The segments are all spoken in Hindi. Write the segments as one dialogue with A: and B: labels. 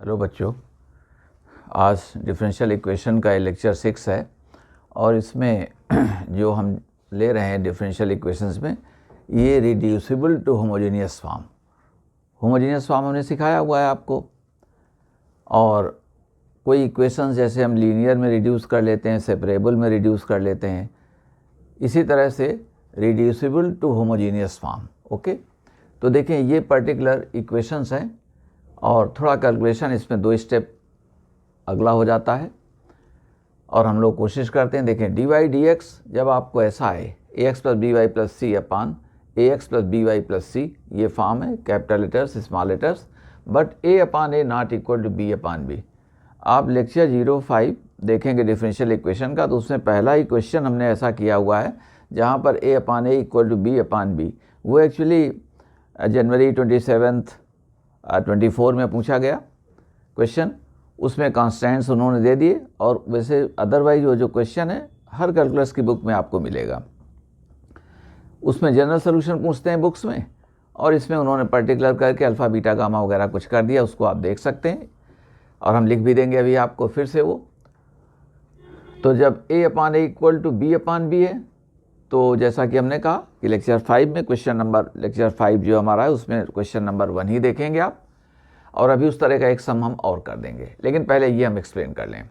A: हेलो बच्चों, आज डिफरेंशियल इक्वेशन का लेक्चर 6 है और इसमें जो हम ले रहे हैं डिफरेंशियल इक्वेशंस में ये reducible to homogeneous form. Homogeneous form हमने सिखाया हुआ है आपको। और कोई इक्वेशंस जैसे हम लीनियर में रिड्यूस कर लेते हैं, सेपरेबल में रिड्यूस कर लेते हैं, इसी तरह से reducible to homogeneous form. Okay, तो देखें ये पर्टिकुलर इक्वेशंस हैं और थोड़ा कैलकुलेशन इसमें 2 स्टेप अगला हो जाता है और हम लोग कोशिश करते हैं। देखें डी वाई डी एक्स जब आपको ऐसा आए a x plus b y plus c upon a x plus b y plus c, ये फॉर्म है capital letters small letters, but a upon a not equal to b upon b. आप लेक्चर 05 देखेंगे डिफरेंशियल इक्वेशन का, तो उसमें पहला ही क्वेश्चन हमने ऐसा किया हुआ है जहाँ पर a upon a equal to b upon b. वो एक्चुअली जनवरी 27 24 में पूछा गया क्वेश्चन। उसमें कॉन्स्टेंट्स उन्होंने दे दिए और वैसे अदरवाइज वो जो क्वेश्चन है हर कैलकुलस की बुक में आपको मिलेगा। उसमें जनरल सोल्यूशन पूछते हैं बुक्स में, और इसमें उन्होंने पर्टिकुलर करके अल्फ़ा बीटा गामा वगैरह कुछ कर दिया, उसको आप देख सकते हैं और हम लिख भी देंगे अभी आपको फिर से वो। तो जब a upon a equal to b upon b है, तो जैसा कि हमने कहा कि लेक्चर 5 में लेक्चर 5 जो हमारा है उसमें क्वेश्चन नंबर 1 ही देखेंगे आप, और अभी उस तरह का एक सम हम और कर देंगे, लेकिन पहले ये हम एक्सप्लेन कर लें।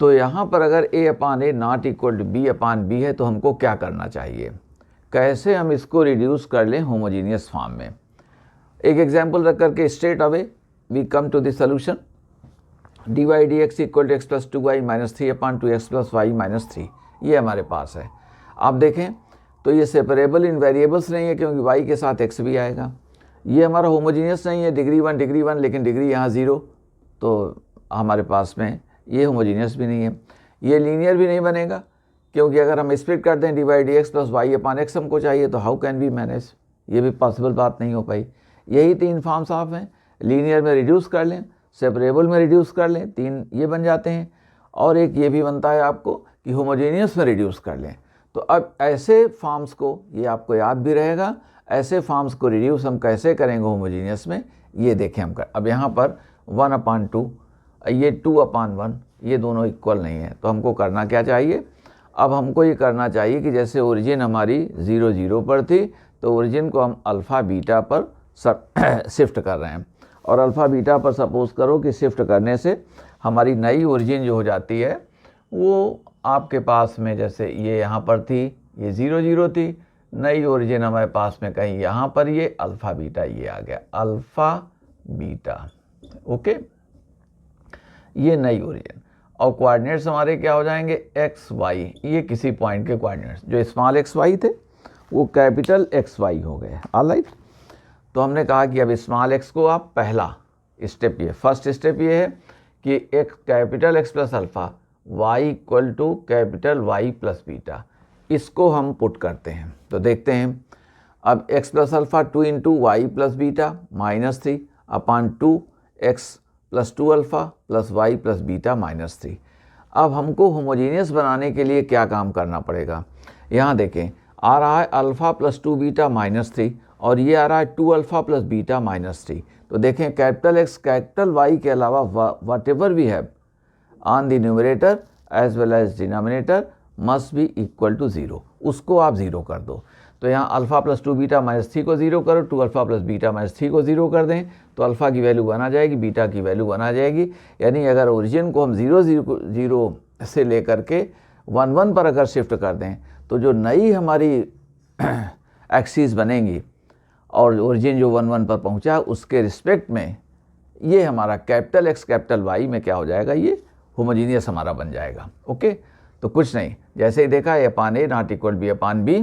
A: तो यहाँ पर अगर a upon a not equal to b upon b है तो हमको क्या करना चाहिए, कैसे हम इसको रिड्यूस कर लें होमोजीनियस फॉर्म में। एक एग्जाम्पल रख करके straight away we come to the solution. D y d x equal to x plus 2y minus 3 upon 2x plus y minus 3, ये हमारे पास है। आप देखें तो ये सेपरेबल इन वेरिएबल्स नहीं है क्योंकि y के साथ x भी आएगा। ये हमारा होमोजीनियस नहीं है, डिग्री 1 लेकिन डिग्री यहाँ 0, तो हमारे पास में ये होमोजीनियस भी नहीं है। ये लीनियर भी नहीं बनेगा क्योंकि अगर हम स्प्लिट कर दें d y d x plus y upon x हमको चाहिए, तो हाउ कैन वी मैनेज, ये भी पॉसिबल बात नहीं हो पाई। यही 3 फॉर्म्स आप हैं, लीनियर में रिड्यूस कर लें, सेपरेबल में रिड्यूस कर लें, 3 ये बन जाते हैं, और एक ये भी बनता है आपको कि होमोजेनियस में रिड्यूस कर लें। तो अब ऐसे फॉर्म्स को, ये आपको याद भी रहेगा, ऐसे फॉर्म्स को रिड्यूस हम कैसे करेंगे होमोजेनियस में, ये देखें हम कर। अब यहाँ पर 1 अपान 2, ये 2 अपान 1, ये दोनों इक्वल नहीं है, तो हमको करना क्या चाहिए। अब हमको ये करना चाहिए कि जैसे ओरिजिन हमारी 0 0 पर थी, तो ओरिजिन को हम अल्फ़ा बीटा पर शिफ्ट कर रहे हैं, और अल्फ़ा बीटा पर सपोज़ करो कि शिफ्ट करने से हमारी नई ओरिजिन जो हो जाती है वो आपके पास में, जैसे ये यहाँ पर थी, ये 0 0 थी, नई ओरिजिन हमारे पास में कहीं यहाँ पर ये अल्फ़ा बीटा ये आ गया, अल्फ़ा बीटा। ओके, ये नई ओरिजिन, और कोऑर्डिनेट्स हमारे क्या हो जाएंगे एक्स वाई, ये किसी पॉइंट के कोऑर्डिनेट्स जो स्मॉल एक्स वाई थे वो कैपिटल एक्स वाई हो गए। ऑलराइट, तो हमने कहा कि अब स्मॉल एक्स को आप पहला स्टेप, ये फर्स्ट स्टेप ये है कि एक capital X plus alpha y equal to capital Y plus beta, इसको हम पुट करते हैं। तो देखते हैं, अब x plus alpha 2 into y plus beta minus 3 upon 2 x plus 2 alpha plus y plus beta minus 3। अब हमको होमोजीनियस बनाने के लिए क्या काम करना पड़ेगा, यहाँ देखें आ रहा है अल्फ़ा प्लस 2 बीटा माइनस 3, और ये आ रहा है 2 अल्फ़ा प्लस बीटा माइनस 3। तो देखें कैपिटल एक्स कैपिटल वाई के अलावा whatever we have on the numerator as well as denominator must be equal to 0, उसको आप 0 कर दो। तो यहाँ अल्फ़ा प्लस 2 बीटा माइनस 3 को 0 करो, 2 अल्फ़ा प्लस बीटा माइनस 3 को 0 कर दें, तो अल्फ़ा की वैल्यू 1 आ जाएगी, बीटा की वैल्यू 1 आ जाएगी। यानी अगर ओरिजिन को हम 0 0 से लेकर के 1 1 पर अगर शिफ्ट कर दें, तो जो नई हमारी एक्सिस बनेंगी और ओरिजिन जो 1 1 पर पहुँचा उसके रिस्पेक्ट में ये हमारा कैपिटल एक्स कैपिटल वाई में क्या हो जाएगा, ये होमोजीनियस हमारा बन जाएगा। ओके, तो कुछ नहीं, जैसे ही देखा a upon a not equal b upon b,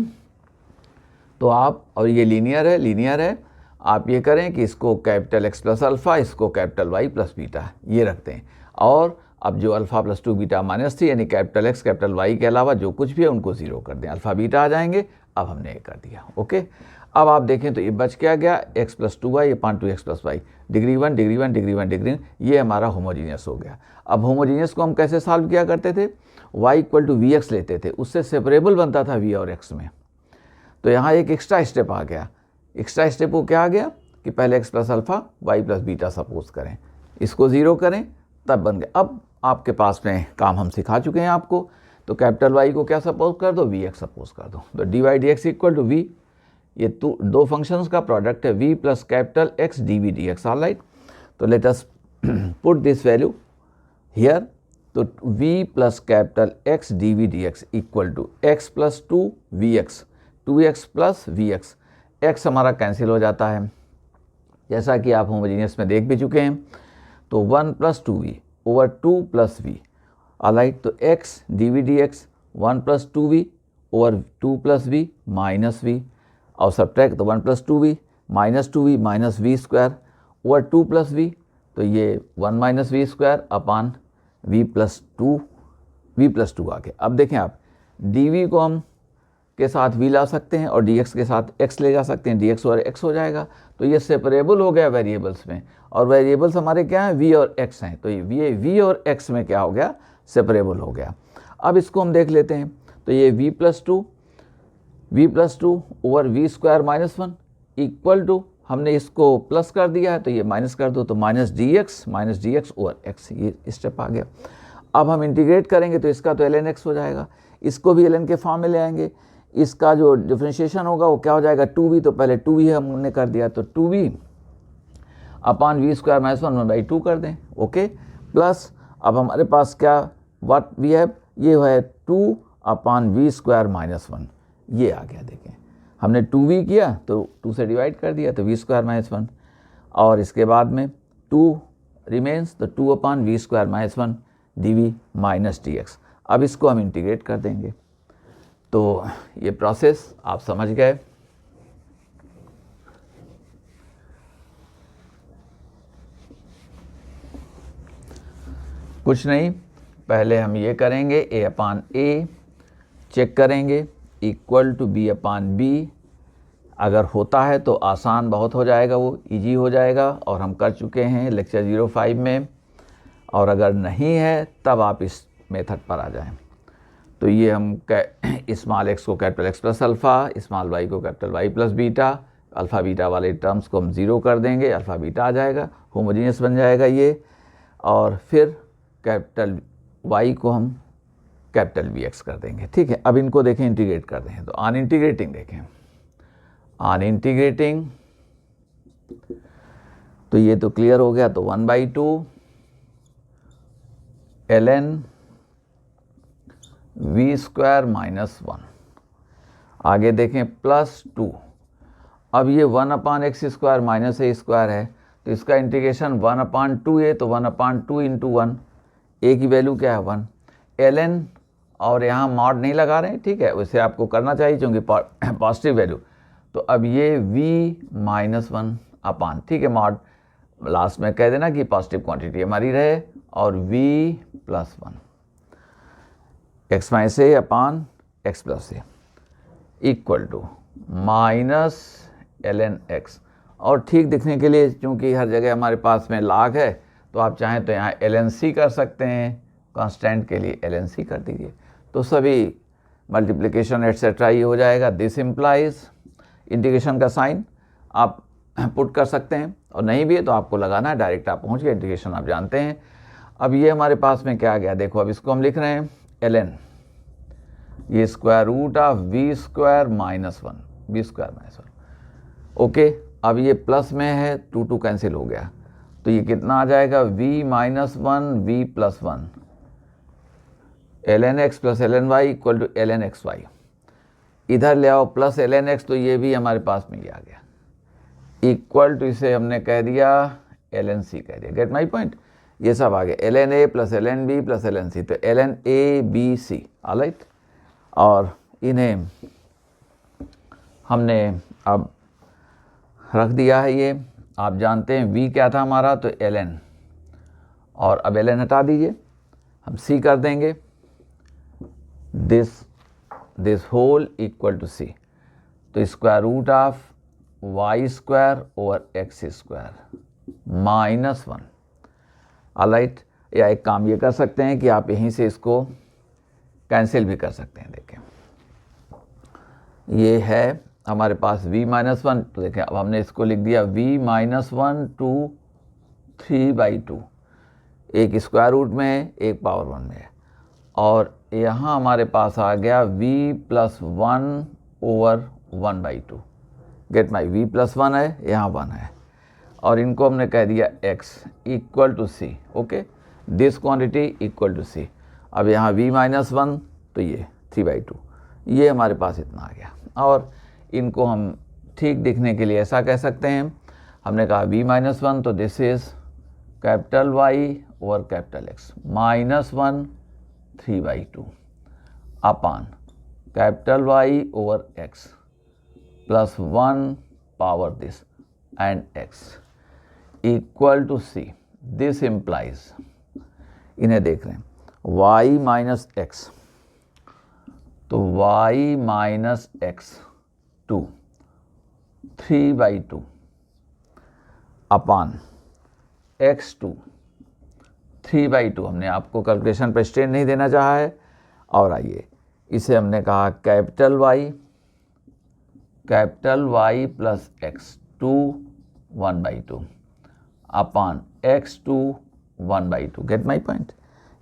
A: तो आप, और ये लीनियर है, आप ये करें कि इसको कैपिटल एक्स प्लस अल्फ़ा, इसको कैपिटल वाई प्लस बीटा ये रखते हैं, और अब जो अल्फ़ा प्लस 2 बीटा माइनस 3 यानी कैपिटल एक्स कैपिटल वाई के अलावा जो कुछ भी है उनको 0 कर दें, अल्फ़ा बीटा आ जाएंगे। अब हमने ये कर दिया। ओके, अब आप देखें तो ये बच क्या गया, x प्लस 2y अपान 2x प्लस वाई, डिग्री 1, ये हमारा होमोजीनियस हो गया। अब होमोजीनियस को हम कैसे सॉल्व किया करते थे, y equal to v x लेते थे, उससे सेपरेबल बनता था v और x में। तो यहाँ एक एक्स्ट्रा स्टेप आ गया, एक्स्ट्रा स्टेप वो क्या आ गया कि पहले x plus alpha y plus beta suppose करें, इसको 0 करें तब बन गया। अब आपके पास में काम हम सिखा चुके हैं आपको, तो कैपिटल वाई को क्या सपोज कर दो, वी एक्स सपोज कर दो। तो d y d x equal to v, ये दो फंक्शंस का प्रोडक्ट है, v plus capital x d v d x. All right, तो let us put this value here. तो v plus capital x d v d x equal to x plus 2vx, 2x plus v x हमारा कैंसिल हो जाता है, जैसा कि आप होमोजीनियस में देख भी चुके हैं। तो 1 plus 2v over 2 plus v. Alright, तो x d v d x 1 plus 2v over 2 plus v minus v, और सब्ट्रैक्ट, तो 1 plus 2v minus 2v minus v square over 2 plus v, तो ये 1 minus v square upon v plus 2 आके। अब देखें आप, dv को हम के साथ v ला सकते हैं और dx के साथ x ले जा सकते हैं, dx और x हो जाएगा। तो ये सेपरेबल हो गया वेरिएबल्स में, और वेरिएबल्स हमारे क्या हैं, v और x हैं। तो ये v और x में क्या हो गया, सेपरेबल हो गया। अब इसको हम देख लेते हैं। तो ये v plus two over v square minus 1 equal to, हमने इसको प्लस कर दिया है तो ये माइनस कर दो, तो minus d x over x, ये स्टेप आ गया। अब हम इंटीग्रेट करेंगे तो इसका तो ln x हो जाएगा, इसको भी ln के फॉर्म में ले आएंगे। इसका जो डिफ्रेंशिएशन होगा वो क्या हो जाएगा, 2v, तो पहले 2v हमने कर दिया, तो 2v अपान वी स्क्वायर माइनस 1/2 कर दें। ओके, प्लस अब हमारे पास क्या, व्हाट वी हैव, ये है 2 अपान वी स्क्वायर माइनस 1, ये आ गया। देखें, हमने 2v किया तो 2 से डिवाइड कर दिया, तो वी स्क्वायर माइनस 1, और इसके बाद में 2 रिमेन्स, तो 2 upon v square minus 1 d v minus d x. अब इसको हम इंटीग्रेट कर देंगे। तो ये प्रोसेस आप समझ गए। कुछ नहीं, पहले हम ये करेंगे, a अपान a चेक करेंगे equal to b upon b। अगर होता है तो आसान बहुत हो जाएगा, वो इजी हो जाएगा, और हम कर चुके हैं लेक्चर 05 में। और अगर नहीं है तब आप इस मेथड पर आ जाएं। तो ये हम स्मॉल x को capital x plus alpha, small y को capital y plus beta, alpha beta वाले टर्म्स को हम 0 कर देंगे, अल्फ़ा बीटा आ जाएगा, होमोजीनियस बन जाएगा ये। और फिर कैपिटल y को हम कैपिटल vx कर देंगे। ठीक है, अब इनको देखें, इंटीग्रेट कर दें। तो ऑन इंटीग्रेटिंग देखें, ऑन इंटीग्रेटिंग तो ये तो क्लियर हो गया। तो 1/2 ln वी स्क्वायर माइनस 1, आगे देखें प्लस 2। अब ये 1 अपान एक्स स्क्वायर माइनस ए स्क्वायर है, तो इसका इंटीग्रेशन 1 अपान 2a, तो 1 अपान 2 इंटू 1, ए की वैल्यू क्या है 1, ln, और यहाँ मॉड नहीं लगा रहे हैं, ठीक है, वैसे आपको करना चाहिए क्योंकि पॉजिटिव वैल्यू। तो अब ये v माइनस 1 अपान, ठीक है, मॉड लास्ट में कह देना कि पॉजिटिव क्वांटिटी हमारी रहे, और v plus 1 x minus a upon x plus a equal to minus ln x। और ठीक दिखने के लिए, चूँकि हर जगह हमारे पास में लाग है, तो आप चाहें तो यहाँ ln c कर सकते हैं, कांस्टेंट के लिए ln c कर दीजिए, तो सभी मल्टीप्लिकेशन एट्सेट्रा ही हो जाएगा। दिस इम्प्लाइज, इंटीग्रेशन का साइन आप पुट कर सकते हैं, और नहीं भी है तो आपको लगाना है, डायरेक्ट आप पहुँच गए, इंटीग्रेशन आप जानते हैं। अब ये हमारे पास में क्या आ गया, देखो, अब इसको हम लिख रहे हैं ln, ये square root of v square minus 1, v square minus 1। Okay, अब ये प्लस में है, 2 कैंसिल हो गया, तो ये कितना आ जाएगा, v minus 1 v plus 1 ln x plus ln y equal to ln x y. इधर ले आओ प्लस ln x, तो ये भी हमारे पास में ये आ गया, इक्वल टू, इसे हमने कह दिया ln c कह दिया। गेट माई पॉइंट, ये सब आ गया ln a plus ln b plus ln c, तो ln a b c। Alright, और इन्हें हमने अब रख दिया है। ये आप जानते हैं v क्या था हमारा, तो ln, और अब ln हटा दीजिए, हम c कर देंगे, this whole equal to c, तो square root of y square over x square minus 1। Alright, या एक काम ये कर सकते हैं कि आप यहीं से इसको कैंसिल भी कर सकते हैं। देखें, ये है हमारे पास v माइनस 1, तो देखें अब हमने इसको लिख दिया v माइनस 1 टू 3/2, एक स्क्वायर रूट में है, एक पावर 1 में है। और यहाँ हमारे पास आ गया v + 1/1/2। गेट माई, v + 1 है, यहाँ 1 है, और इनको हमने कह दिया x = c। Okay, this quantity = c। अब यहाँ v - 1 तो ये 3/2, ये हमारे पास इतना आ गया। और इनको हम ठीक दिखने के लिए ऐसा कह सकते हैं, हमने कहा v - 1 तो this is capital Y over capital X, -1 3/2 upon capital Y over X plus 1 power this and X = C। This implies, इन्हें देख रहे हैं, y माइनस एक्स, तो y माइनस एक्स 2 3/2 अपान x2 3/2। हमने आपको कैलकुलेशन पर स्ट्रेन नहीं देना चाहा है। और आइए इसे हमने कहा capital y plus x2 1/2 upon x2 1/2। Gate my point,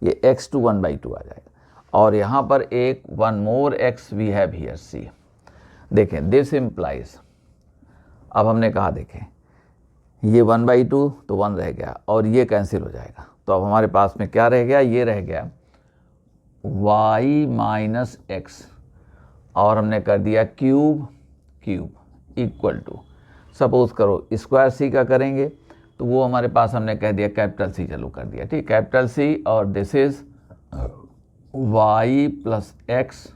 A: ये x2 1/2 आ जाएगा। और यहाँ पर एक 1 more x we have here c। देखें, दिस इम्प्लाइज, अब हमने कहा देखें ये 1/2 तो 1 रह गया और ये कैंसिल हो जाएगा। तो अब हमारे पास में क्या रह गया, ये रह गया y माइनस एक्स, और हमने कर दिया क्यूब इक्वल टू, सपोज करो स्क्वायर c का करेंगे तो वो हमारे पास हमने कह दिया कैपिटल C चालू कर दिया, ठीक, कैपिटल C, और this is y plus x.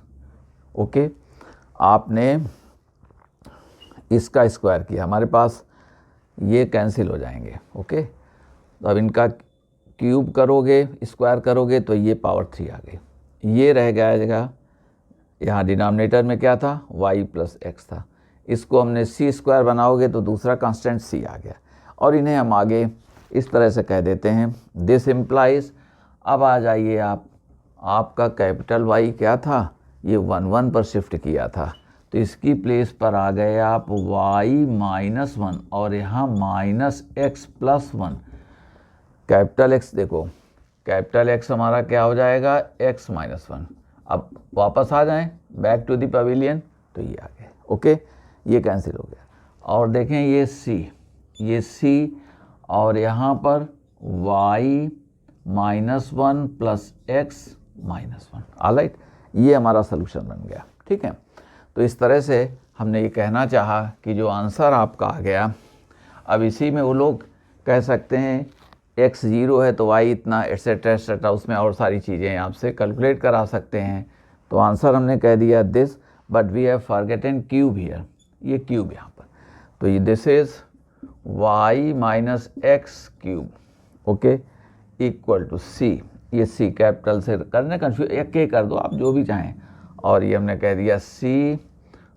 A: Okay, आपने इसका स्क्वायर किया, हमारे पास ये कैंसिल हो जाएंगे। ओके, तो अब इनका क्यूब करोगे, स्क्वायर करोगे तो ये पावर 3 आ गई, ये रह जाएगा। यहाँ डिनोमिनेटर में क्या था, y प्लस एक्स था, इसको हमने c स्क्वायर बनाओगे तो दूसरा कांस्टेंट c आ गया। और इन्हें हम आगे इस तरह से कह देते हैं, दिस इम्प्लाइज। अब आ जाइए आप, आपका कैपिटल Y क्या था, ये 1 पर शिफ्ट किया था, तो इसकी प्लेस पर आ गए आप y माइनस 1 और यहाँ minus x plus 1। Capital X देखो, कैपिटल X हमारा क्या हो जाएगा, x माइनस 1। अब वापस आ जाएं बैक टू द पवेलियन, तो ये आ गए। ओके, ये कैंसिल हो गया। और देखें ये c और यहाँ पर y minus 1 plus x minus 1। Alright, ये हमारा सोल्यूशन बन गया। ठीक है, तो इस तरह से हमने ये कहना चाहा कि जो आंसर आपका आ गया, अब इसी में वो लोग कह सकते हैं x 0 है तो y इतना, एट्सेट्रा एट्सेट्रा, उसमें और सारी चीज़ें आपसे कैलकुलेट करा सकते हैं। तो आंसर हमने कह दिया this, but we have forgotten cube here, ये क्यूब यहाँ पर, तो ये this is y minus x cube, okay, equal to c। ये c कैपिटल से करने कन्फ्यूज, एक के कर दो आप जो भी चाहें। और ये हमने कह दिया c,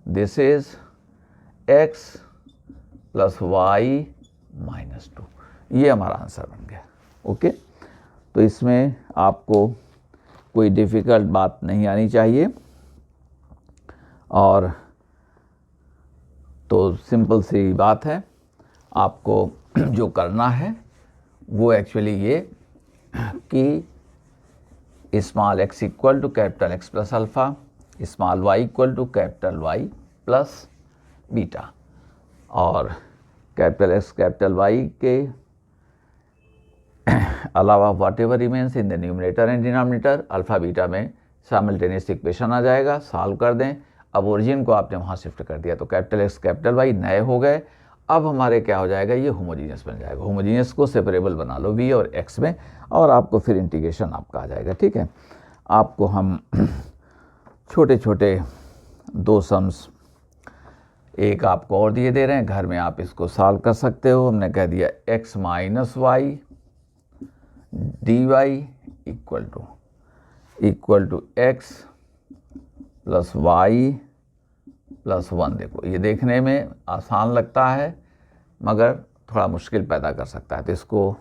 A: this is x plus y minus 2। ये हमारा आंसर बन गया। ओके, तो इसमें आपको कोई डिफ़िकल्ट बात नहीं आनी चाहिए, और तो सिंपल सी बात है। आपको जो करना है वो एक्चुअली ये कि small x equal to capital X plus alpha, small y equal to capital Y plus beta, और कैपिटल X कैपिटल Y के अलावा whatever remains in the numerator and denominator, alpha beta में साइमल्टेनियस इक्वेशन आ जाएगा, सॉल्व कर दें। अब ओरिजिन को आपने वहाँ शिफ्ट कर दिया तो कैपिटल X कैपिटल Y नए हो गए। अब हमारे क्या हो जाएगा, ये होमोजीनियस बन जाएगा। होमोजीनियस को सेपरेबल बना लो v और x में, और आपको फिर इंटीग्रेशन आपका आ जाएगा। ठीक है, आपको हम छोटे छोटे 2 सम्स एक आपको और दिए दे रहे हैं, घर में आप इसको सॉल्व कर सकते हो। हमने कह दिया x minus y d y equal to x plus y plus 1। देखो, ये देखने में आसान लगता है मगर थोड़ा मुश्किल पैदा कर सकता है, तो इसको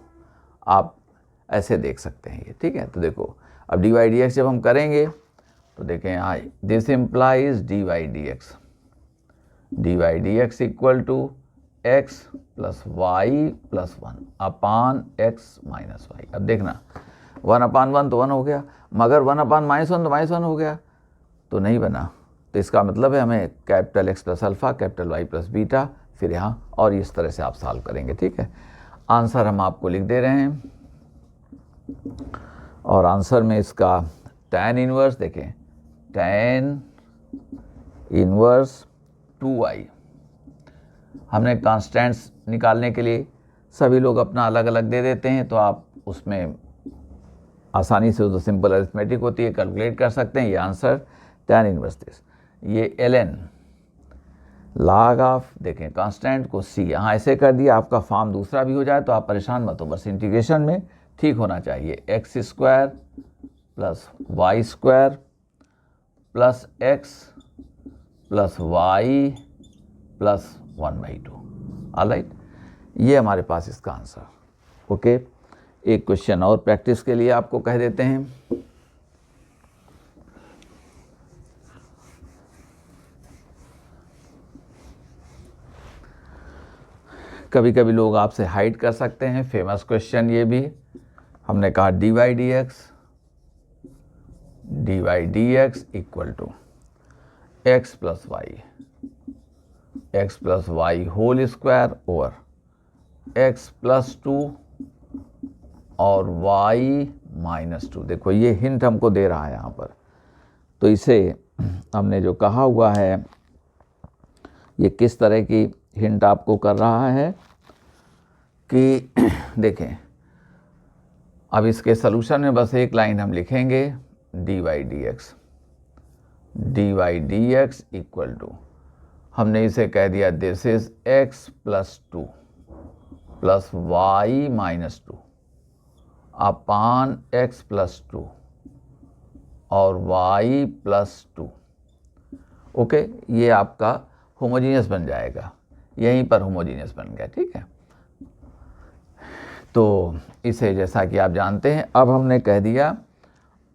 A: आप ऐसे देख सकते हैं ये। ठीक है, तो देखो अब डी वाई डी एक्स जब हम करेंगे तो देखें यहाँ, this implies d y d x equal to x plus y plus 1 upon x minus y. अब देखना 1/1 तो 1 हो गया, मगर 1/-1 तो -1 हो गया, तो नहीं बना। तो इसका मतलब है हमें capital X plus alpha, capital Y plus beta, फिर यहाँ, और इस तरह से आप सॉल्व करेंगे। ठीक है, आंसर हम आपको लिख दे रहे हैं, और आंसर में इसका tan इनवर्स देखें, tan इनवर्स 2y। हमने कांस्टेंट्स निकालने के लिए सभी लोग अपना अलग अलग दे देते हैं, तो आप उसमें आसानी से, तो सिंपल अरिथमेटिक होती है, कैलकुलेट कर सकते हैं। ये आंसर tan इनवर्स दिस, ये ln log ऑफ, देखें कांस्टेंट को c, यहाँ ऐसे कर दिया, आपका फॉर्म दूसरा भी हो जाए तो आप परेशान मत हो, बस इंटीग्रेशन में ठीक होना चाहिए। X square plus y square plus x plus y plus 1/2। Alright, ये हमारे पास इसका आंसर। ओके, एक क्वेश्चन और प्रैक्टिस के लिए आपको कह देते हैं। कभी कभी लोग आपसे हाइड कर सकते हैं, फेमस क्वेश्चन ये भी। हमने कहा dy dx equal to x plus y whole square over x plus 2 और y माइनस 2। देखो ये हिंट हमको दे रहा है यहाँ पर, तो इसे हमने जो कहा हुआ है, ये किस तरह की हिंट आपको कर रहा है कि देखें, अब इसके सलूशन में बस एक लाइन हम लिखेंगे, dy dx इक्वल टू, हमने इसे कह दिया this is x plus 2 plus y minus 2 upon x plus 2 और y प्लस 2। ओके, ये आपका होमोजीनियस बन जाएगा, यहीं पर होमोजीनियस बन गया। ठीक है, तो इसे जैसा कि आप जानते हैं, अब हमने कह दिया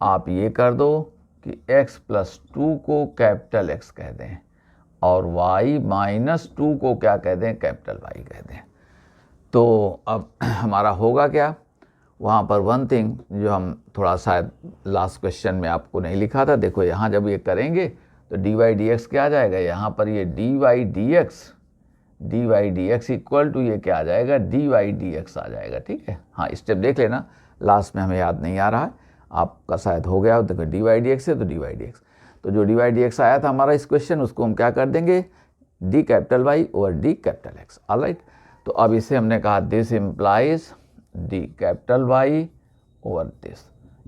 A: आप ये कर दो कि x प्लस 2 को कैपिटल X कह दें और y माइनस 2 को क्या कह दें, कैपिटल Y कह दें। तो अब हमारा होगा क्या, वहाँ पर वन थिंग जो हम थोड़ा शायद लास्ट क्वेश्चन में आपको नहीं लिखा था, देखो यहाँ जब ये करेंगे तो dy dx क्या आ जाएगा, यहाँ पर ये dy dx इक्वल टू ये क्या आ जाएगा, dy dx आ जाएगा। ठीक है, हाँ स्टेप देख लेना, लास्ट में हमें याद नहीं आ रहा है, आपका शायद हो गया। देखो dy dx है तो dy dx, तो जो dy dx आया था हमारा इस क्वेश्चन, उसको हम क्या कर देंगे, d capital Y over d capital X। Alright, तो अब इसे हमने कहा this implies d capital Y over this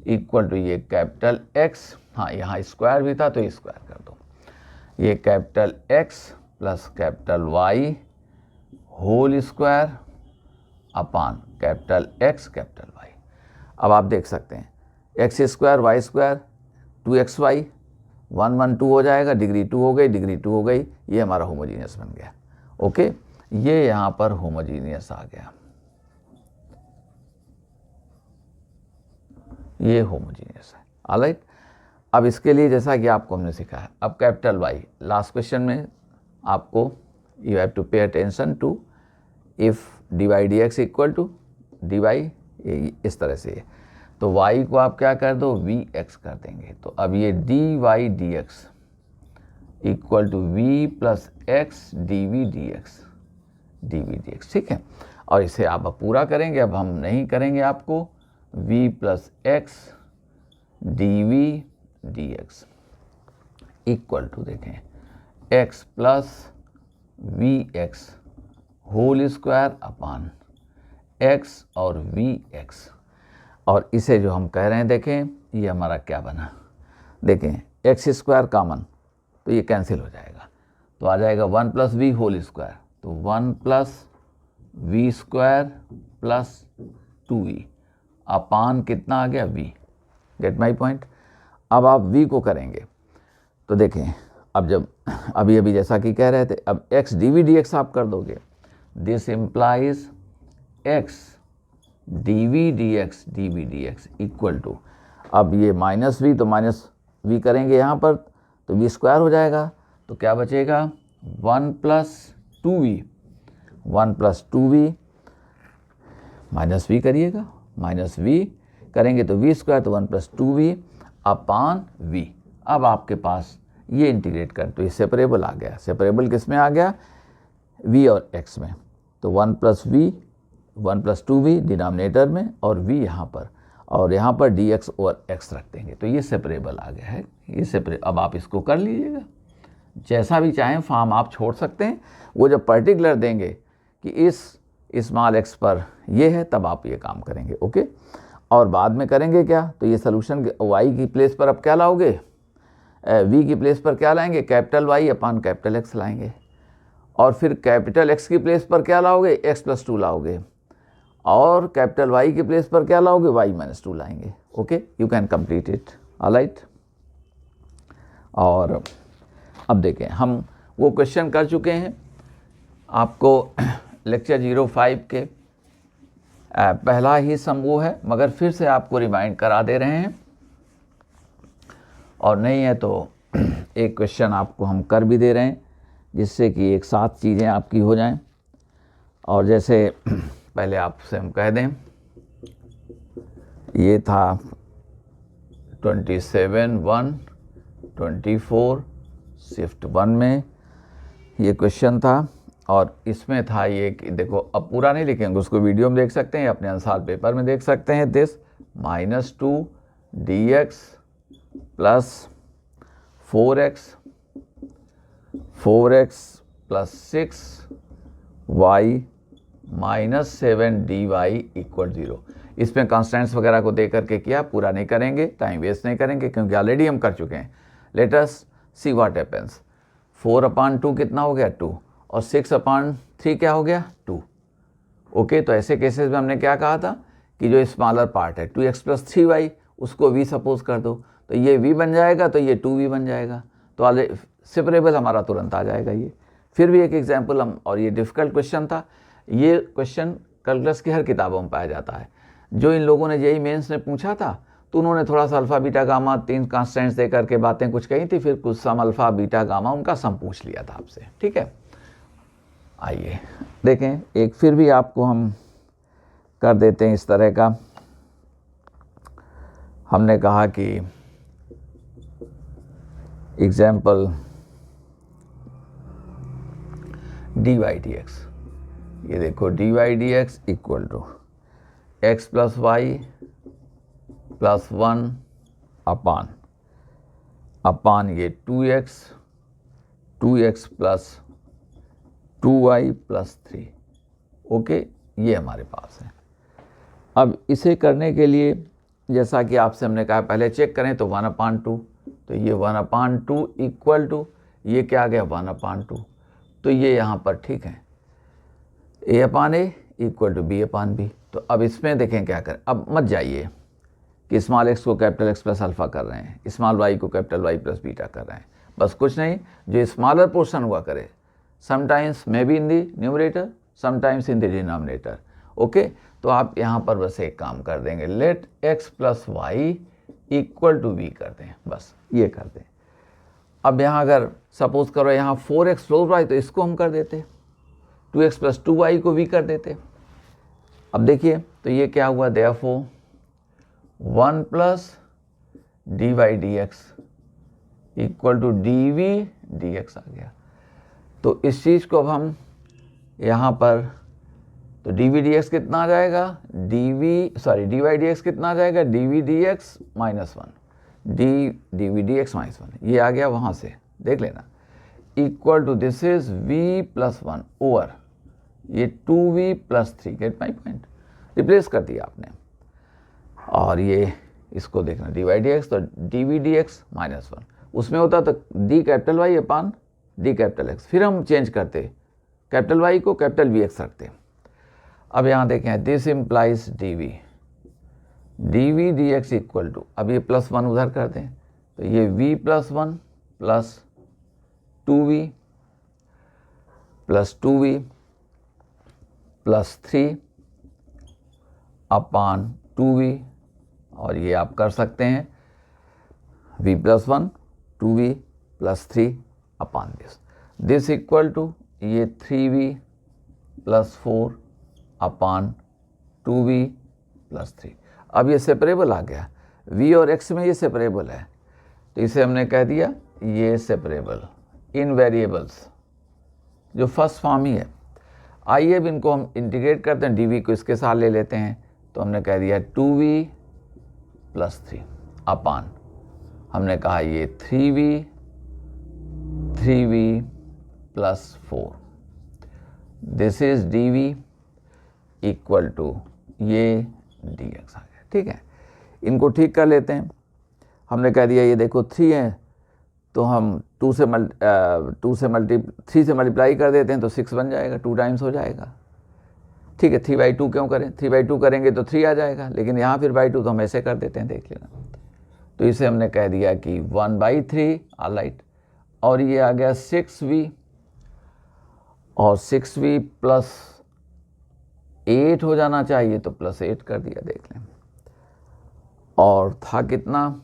A: equal to ये कैपिटल X, हाँ यहाँ स्क्वायर भी था तो स्क्वायर कर दो, ये capital X plus capital Y whole square upon capital X capital Y। अब आप देख सकते हैं x square Y square 2xy 1 1 2 हो जाएगा, डिग्री 2 हो गई, डिग्री 2 हो गई, ये हमारा होमोजीनियस बन गया। ओके, ये यहाँ पर होमोजीनियस आ गया, ये होमोजीनियस है। ऑलराइट, अब इसके लिए जैसा कि आपको हमने सिखाया, अब कैपिटल Y, लास्ट क्वेश्चन में आपको you have to pay attention to if dy dx equal to dy, इस तरह से है, तो y को आप क्या कर दो, vx कर देंगे। तो अब ये dy dx equal to v plus x dv dx। ठीक है, और इसे आप पूरा करेंगे, अब हम नहीं करेंगे आपको, v plus x dv dx equal to देखें x plus vx whole square upon x और vx, और इसे जो हम कह रहे हैं देखें, ये हमारा क्या बना, देखें एक्स स्क्वायर कॉमन तो ये कैंसिल हो जाएगा, तो आ जाएगा 1 प्लस वी होल स्क्वायर, तो 1 plus v square plus 2v upon कितना आ गया v। Gate my point. अब आप v को करेंगे तो देखें, अब जब अभी जैसा कि कह रहे थे, अब x dv dx आप कर दोगे, this implies x dv dx equal to, अब ये माइनस वी तो माइनस वी करेंगे यहाँ पर तो वी स्क्वायर हो जाएगा, तो क्या बचेगा 1 plus 2v 1 plus 2v minus v करिएगा, माइनस वी करेंगे तो वी स्क्वायर, तो 1 प्लस 2v अपान वी। अब आपके पास ये इंटीग्रेट कर तो ये सेपरेबल आ गया। सेपरेबल किस में आ गया? v और x में। तो 1 plus we 1 plus 2v denominator में और v यहाँ पर, और यहाँ पर dx और x रख देंगे तो ये सेपरेबल आ गया है। ये अब आप इसको कर लीजिएगा, जैसा भी चाहें फॉर्म आप छोड़ सकते हैं। वो जब पर्टिकुलर देंगे कि इस स्मॉल x पर ये है तब आप ये काम करेंगे, ओके। और बाद में करेंगे क्या, तो ये सोल्यूशन y की प्लेस पर अब क्या लाओगे, v की प्लेस पर क्या लाएंगे, कैपिटल Y अपान कैपिटल X लाएंगे। और फिर कैपिटल X की प्लेस पर क्या लाओगे, x प्लस 2 लाओगे। और कैपिटल Y की प्लेस पर क्या लाओगे, y माइनस 2 लाएंगे, okay. You can complete it, alright. और अब देखें, हम वो क्वेश्चन कर चुके हैं आपको लेक्चर 05 के पहला ही सम वो है, मगर फिर से आपको रिमाइंड करा दे रहे हैं। और नहीं है तो एक क्वेश्चन आपको हम कर भी दे रहे हैं, जिससे कि एक साथ चीज़ें आपकी हो जाएं। और जैसे पहले आपसे हम कह दें, ये था 27(1) 24 शिफ्ट 1 में ये क्वेश्चन था। और इसमें था ये कि देखो, अब पूरा नहीं लिखेंगे, उसको वीडियो में देख सकते हैं, अपने अनुसार पेपर में देख सकते हैं। This -2 dx plus 4x plus 6y minus 7 dy equal 0। इसमें कॉन्स्टेंट्स वगैरह को दे करके किया, पूरा नहीं करेंगे, टाइम वेस्ट नहीं करेंगे क्योंकि ऑलरेडी हम कर चुके हैं। Let us see what happens. 4/2 कितना हो गया, 2, और 6/3 क्या हो गया, 2, ओके। तो ऐसे केसेस में हमने क्या कहा था कि जो स्मॉलर पार्ट है 2x प्लस 3y उसको v सपोज कर दो, तो ये v बन जाएगा, तो ये 2v बन जाएगा, तो ऑलरेडी सेपरेबल हमारा तुरंत आ जाएगा ये। फिर भी एक एग्जाम्पल हम, और ये डिफ़िकल्ट क्वेश्चन था, ये क्वेश्चन कैलकुलस की हर किताबों में पाया जाता है। जो इन लोगों ने जेईई मेंस में पूछा था तो उन्होंने थोड़ा सा अल्फ़ा बीटा गामा 3 कॉन्स्टेंट्स दे करके बातें कुछ कही थी, फिर कुछ सम अल्फ़ा बीटा गामा उनका सम पूछ लिया था आपसे, ठीक है। आइए देखें, एक फिर भी आपको हम कर देते हैं इस तरह का। हमने कहा कि एग्जाम्पल dy dx, ये देखो dy dx equal to x plus y plus 1 upon ये 2x plus 2y plus 3, okay. ये हमारे पास है। अब इसे करने के लिए जैसा कि आपसे हमने कहा पहले चेक करें, तो 1/2, तो ये 1/2 इक्वल टू ये क्या आ गया, 1/2, तो ये यहाँ पर ठीक है, a/a इक्वल टू b/b। तो अब इसमें देखें क्या करें, अब मत जाइए कि स्मॉल x को कैपिटल x प्लस अल्फ़ा कर रहे हैं, स्मॉल y को कैपिटल y प्लस बीटा कर रहे हैं, बस कुछ नहीं, जो स्मॉलर पोर्शन हुआ करे, sometimes may be in the numerator, sometimes in the denominator, okay. तो आप यहाँ पर बस एक काम कर देंगे, let x plus y equal to v कर दें, बस ये कर दें। अब यहाँ अगर सपोज करो यहाँ 4x प्लस वाई, तो इसको हम कर देते 2x प्लस 2y को v कर देते। अब देखिए तो ये क्या हुआ, therefore 1 plus dy dx equal to dv dx आ गया। तो इस चीज़ को अब हम यहाँ पर, तो dv dx कितना आ जाएगा, dy dx कितना आ जाएगा, dv dx minus 1, dv dx minus 1, ये आ गया वहाँ से, देख लेना, equal to this is v plus 1 over ये 2v plus 3, get my point, replace कर दिया आपने। और ये इसको देखना dy dx, तो dv dx माइनस 1, उसमें होता तो d कैपिटल y अपान d कैपिटल x, फिर हम चेंज करते कैपिटल y को कैपिटल vx रखते। अब यहाँ देखें, this implies dv dx equal to, अब ये प्लस 1 उधर कर दें, तो ये v plus 1 plus 2v plus 3 upon 2v, और ये आप कर सकते हैं v plus 1 2v plus 3 upon this equal to ये 3v प्लस 4 अपान 2v प्लस 3। अब ये सेपरेबल आ गया, v और x में ये सेपरेबल है, तो इसे हमने कह दिया ये सेपरेबल इन वेरिएबल्स, जो फर्स्ट फॉर्म ही है। आइए अब इनको हम इंटीग्रेट करते हैं, dv को इसके साथ ले लेते हैं, तो हमने कह दिया 2v प्लस 3 अपान, हमने कहा ये 3v plus 4, this is dv equal to ये dx आ गया। ठीक है, इनको ठीक कर लेते हैं। हमने कह दिया ये देखो 3 है, तो हम 3 से मल्टीप्लाई कर देते हैं तो 6 बन जाएगा, 2 टाइम्स हो जाएगा। ठीक है, 3/2 क्यों करें, 3/2 करेंगे तो 3 आ जाएगा, लेकिन यहाँ फिर बाई 2 तो हम ऐसे कर देते हैं, देख लेना। तो इसे हमने कह दिया कि 1/3 ऑलराइट, और ये आ गया 6v, और 6v प्लस 8 हो जाना चाहिए, तो प्लस 8 कर दिया, देख लें। और था कितना,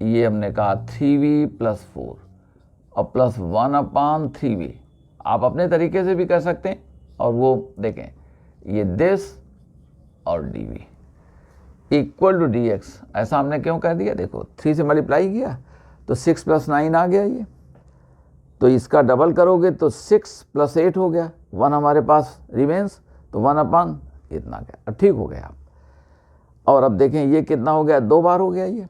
A: ये हमने कहा 3v प्लस 4 और प्लस 1/3v। आप अपने तरीके से भी कर सकते हैं, और वो देखें ये दिस और dv इक्वल टू dx, ऐसा हमने क्यों कर दिया, देखो 3 से मल्टीप्लाई किया तो 6 + 9 आ गया ये, तो इसका डबल करोगे तो 6 + 8 हो गया, 1 हमारे पास रिमेंस, तो 1 इतना गया। अब ठीक हो गया। और अब देखें ये कितना हो गया, 2 बार हो गया ये,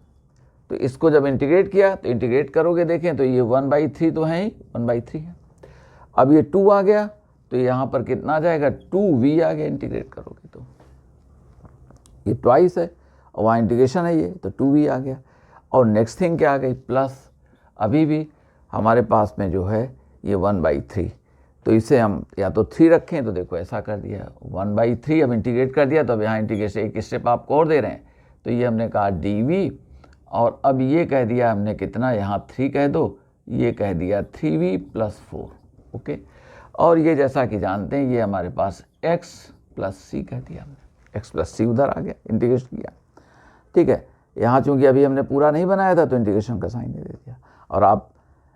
A: तो इसको जब इंटीग्रेट किया तो इंटीग्रेट करोगे, देखें तो ये 1/3 तो है ही, 1/3 है। अब ये 2 आ गया, तो यहाँ पर कितना आ जाएगा, 2v आ गया, इंटीग्रेट करोगे तो ये ट्वाइस है, और वहाँ इंटीग्रेशन है ये, तो 2v आ गया। और नेक्स्ट थिंग क्या आ गई, प्लस अभी भी हमारे पास में जो है ये 1/3, तो इसे हम या तो 3 रखें, तो देखो ऐसा कर दिया 1/3, अब इंटीग्रेट कर दिया, तो अब यहाँ इंटीग्रेशन एक स्टेप आपको और दे रहे हैं, तो ये हमने कहा dv, और अब ये कह दिया हमने कितना, यहाँ 3 कह दो, ये कह दिया 3v प्लस 4, ओके। और ये जैसा कि जानते हैं ये हमारे पास x प्लस c कह दिया हमने, x प्लस c उधर आ गया, इंटीग्रेशन किया। ठीक है, यहाँ चूँकि अभी हमने पूरा नहीं बनाया था तो इंटीग्रेशन का साइन दे दिया। और आप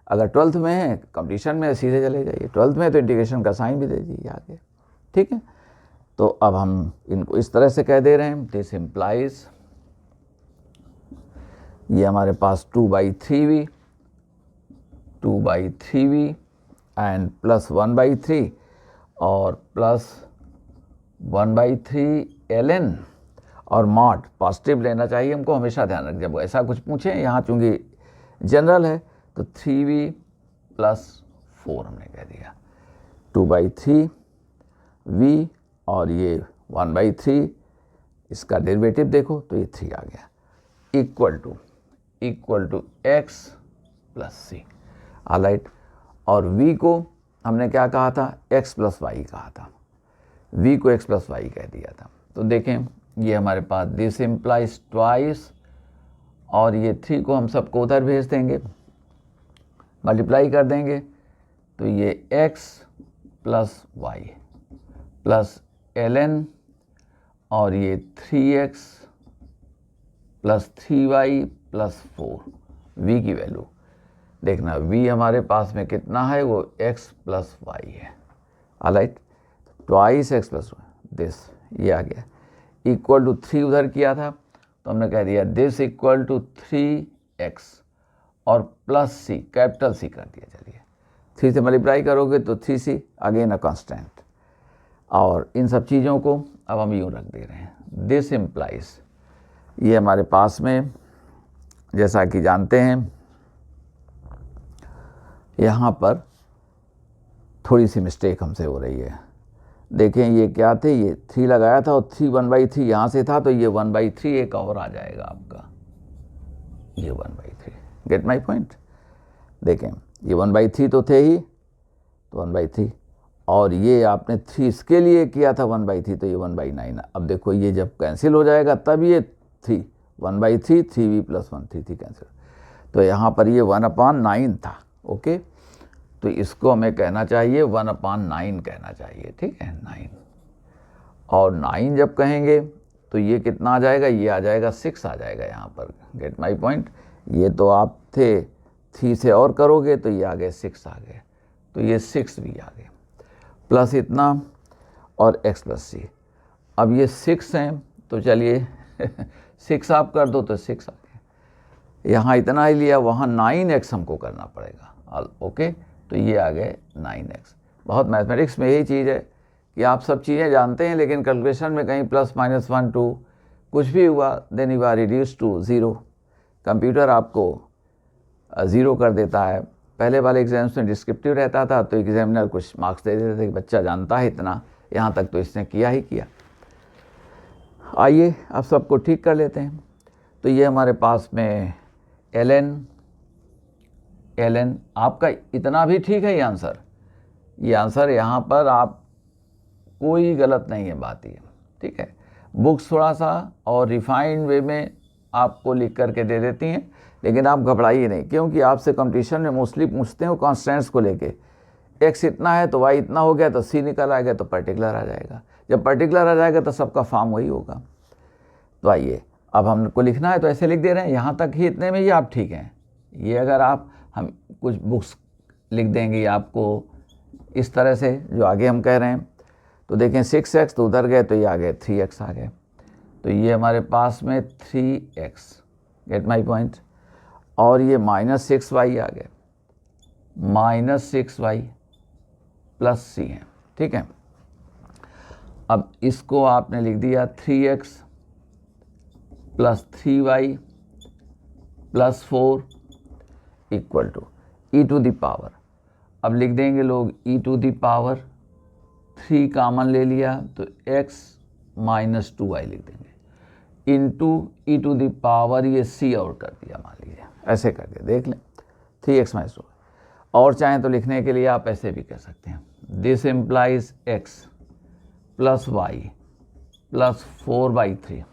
A: अगर 12th में हैं, कंपटीशन में सीधे चले जाइए, 12th में तो इंटीग्रेशन का साइन भी दे दीजिए आगे। ठीक है, तो अब हम इनको इस तरह से कह दे रहे हैं, दिस इम्प्लाइज, ये हमारे पास 2/3v एंड प्लस 1/3 और प्लस 1/3 ln, और मॉड पॉजिटिव लेना चाहिए हमको, हमेशा ध्यान रख, जब ऐसा कुछ पूछें, यहाँ चूँकि जनरल है तो 3v प्लस 4 हमने कह दिया, 2/3v और ये 1/3, इसका डेरिवेटिव देखो तो ये 3 आ गया, equal to x plus c, alright. और v को हमने क्या कहा था, x प्लस y कहा था, v को x प्लस y कह दिया था। तो देखें ये हमारे पास दिस इम्प्लाइज ट्वाइस, और ये 3 को हम सबको उधर भेज देंगे, मल्टीप्लाई कर देंगे, तो ये x plus y plus ln, और ये 3x plus 3y plus 4, v की वैल्यू देखना, v हमारे पास में कितना है, वो x प्लस y है, alright, twice x plus this, ये आ गया, इक्वल टू 3 उधर किया था, तो हमने कह दिया दिस इक्वल टू 3x और प्लस c, कैपिटल C कर दिया। चलिए 3 से मल्टीप्लाई करोगे तो 3c, अगेन अ कांस्टेंट, और इन सब चीज़ों को अब हम यूँ रख दे रहे हैं, दिस इम्प्लाइज, ये हमारे पास में जैसा कि जानते हैं, यहाँ पर थोड़ी सी मिस्टेक हमसे हो रही है। देखें ये क्या थे, ये 3 लगाया था और 3 1/3 यहाँ से था, तो ये 1/3 एक और आ जाएगा आपका, ये 1/3, गेट माई पॉइंट। देखें ये 1/3 तो थे ही, तो 1/3, और ये आपने 3 इसके लिए किया था 1/3, तो ये 1/9। अब देखो ये जब कैंसिल हो जाएगा तब ये 3 1/3, 3v प्लस 1 3 कैंसिल, तो यहाँ पर ये 1/9 था, ओके। तो इसको हमें कहना चाहिए 1/9 कहना चाहिए, ठीक है, 9, और 9 जब कहेंगे तो ये कितना आ जाएगा, ये आ जाएगा 6 आ जाएगा यहाँ पर, गेट माई पॉइंट। ये तो आप थे 3 से और करोगे तो ये आ गए 6 आ गए, तो ये 6 भी आ गए, प्लस इतना, और x प्लस सी। अब ये 6 हैं तो चलिए 6 आप कर दो तो 6 आ गया। यहाँ इतना ही लिया, वहाँ 9x हमको करना पड़ेगा। ओके, तो ये आ गए 9x। बहुत मैथमेटिक्स में यही चीज़ है कि आप सब चीज़ें जानते हैं लेकिन कैलकुलेशन में कहीं प्लस माइनस 1 2 कुछ भी हुआ then you are reduce to 0। Computer आपको 0 कर देता है। पहले वाले एग्जाम्स में डिस्क्रिप्टिव रहता था तो एग्जामिनर कुछ मार्क्स दे देते थे कि बच्चा जानता है इतना, यहाँ तक तो इसने किया ही किया। आइए अब सबको ठीक कर लेते हैं। तो ये हमारे पास में ln आपका इतना भी ठीक है ये आंसर यहाँ पर आप कोई गलत नहीं है बात ये, ठीक है। बुक्स थोड़ा सा और रिफाइंड वे में आपको लिख करके दे देती हैं, लेकिन आप घबराइए नहीं, क्योंकि आपसे कंपटीशन में मोस्टली पूछते हैं कॉन्स्टेंट्स को लेके। x इतना है तो y इतना हो गया तो c निकल आएगा तो पर्टिकुलर आ जाएगा। जब पर्टिकुलर आ जाएगा तो सबका फॉर्म वही होगा। तो आइए अब हमको लिखना है तो ऐसे लिख दे रहे हैं, यहाँ तक ही इतने में ही आप ठीक हैं। ये अगर हम कुछ बुक्स लिख देंगे आपको इस तरह से जो आगे हम कह रहे हैं, तो देखें 6x तो उधर गए तो ये आ गए 3x आ गए। तो ये हमारे पास में 3x, गेट माई पॉइंट। और ये -6y आ गए, -6y प्लस c है, ठीक है। अब इसको आपने लिख दिया 3x plus 3y plus 4 equal to e to the power. अब लिख देंगे लोग e to the power 3 common ले लिया तो x माइनस 2y लिख देंगे into e to the power ये c और कर दिया, मान लीजिए ऐसे करके देख लें 3x माइनस 2। और चाहें तो लिखने के लिए आप ऐसे भी कह सकते हैं, this implies x plus y plus 4/3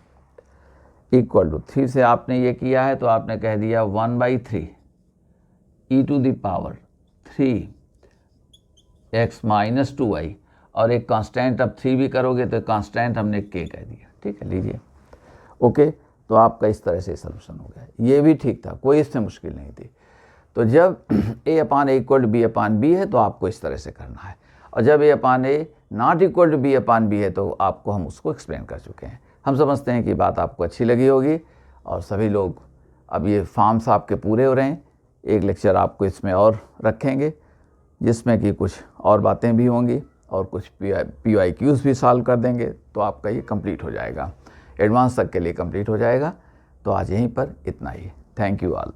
A: equal to 3 से आपने ये किया है तो आपने कह दिया 1/3 e to the power 3x minus 2y, और एक कांस्टेंट अब 3 भी करोगे तो कांस्टेंट हमने k कह दिया, ठीक है। लीजिए ओके, तो आपका इस तरह से सलूशन हो गया। ये भी ठीक था, कोई इससे मुश्किल नहीं थी। तो जब a/a इक्वल टू b/b है तो आपको इस तरह से करना है, और जब a/a not equal to b/b है तो आपको हम उसको एक्सप्लेन कर चुके हैं। हम समझते हैं कि बात आपको अच्छी लगी होगी, और सभी लोग अब ये फॉर्म्स आपके पूरे हो रहे हैं। एक लेक्चर आपको इसमें और रखेंगे जिसमें कि कुछ और बातें भी होंगी और कुछ PYQs भी सॉल्व कर देंगे, तो आपका ये कंप्लीट हो जाएगा, एडवांस तक के लिए कंप्लीट हो जाएगा। तो आज यहीं पर इतना ही। Thank you all.